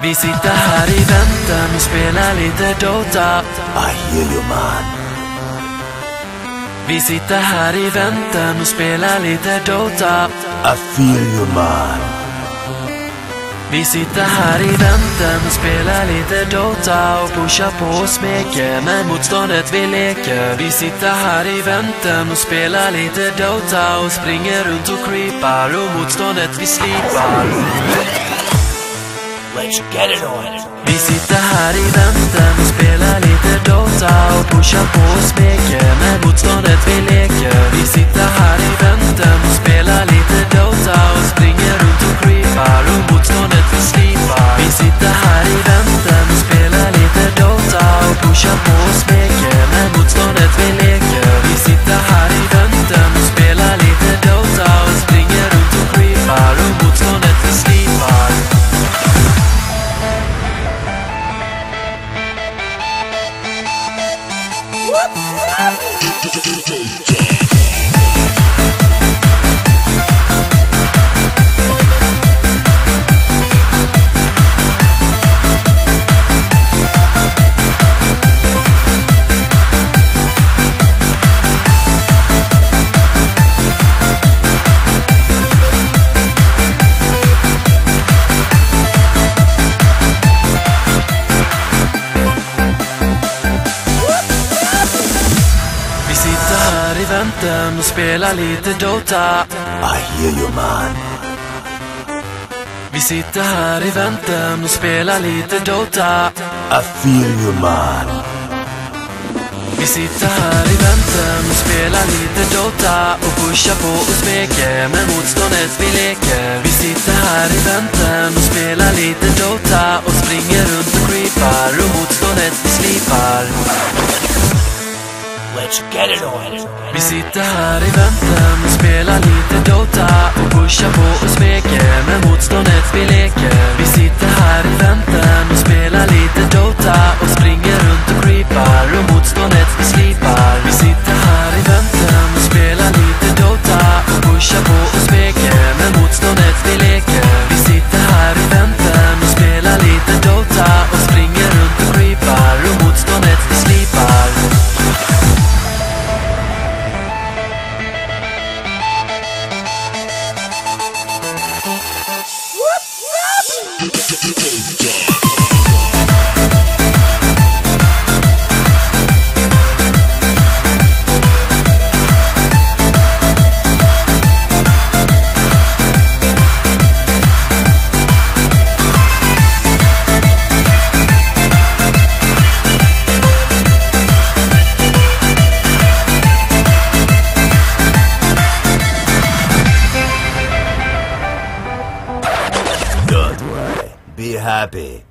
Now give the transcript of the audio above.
Vi sitter här i väntan och spelar lite Dota. I hear you, man. Vi sitter här i väntan och spelar lite Dota. I feel you, man. Vi sitter här i väntan och spelar lite Dota och pushar på och smeker med motståndet vi leker. Vi sitter här i väntan och spelar lite Dota och springer runt och creepar och motståndet vi slipar. Let's get it on. Vi sitter här i väntan och spelar lite Dota och pushar på och smeker med motståndet vi leker. Vi sitter här i väntan och spelar lite Dota och springer runt och creepar och motståndet vi slipar. Vi sitter här i väntan och spelar lite Dota och pushar på och smeker med motståndet vi leker. Vi sitter här i väntan och spelar lite Dota och springer runt och creepar och motståndet vi slipar. Och spela lite Dota. I hear you, man. Vi sitter här i väntan och spelar lite Dota. I feel you, man. Vi sitter här i väntan och spelar lite Dota och pushar på och smeker med motståndet vi leker. Vi sitter här i väntan och spelar lite Dota och springer runt och creepar och motståndet vi slipar. Let's get it on. Vi sitter här i väntan och spelar lite Dota och pushar på och smeker med motståndet vi leker. Vi sitter här i väntan och spelar lite Dota och springer runt och creepar och motståndet vi slipar. Vi sitter här i väntan och spelar lite Dota och pushar på och smeker med motståndet vi leker. Vi sitter här i väntan och spelar lite Dota och springer runt och creepar och motståndet vi slipar. Don't worry. Be happy.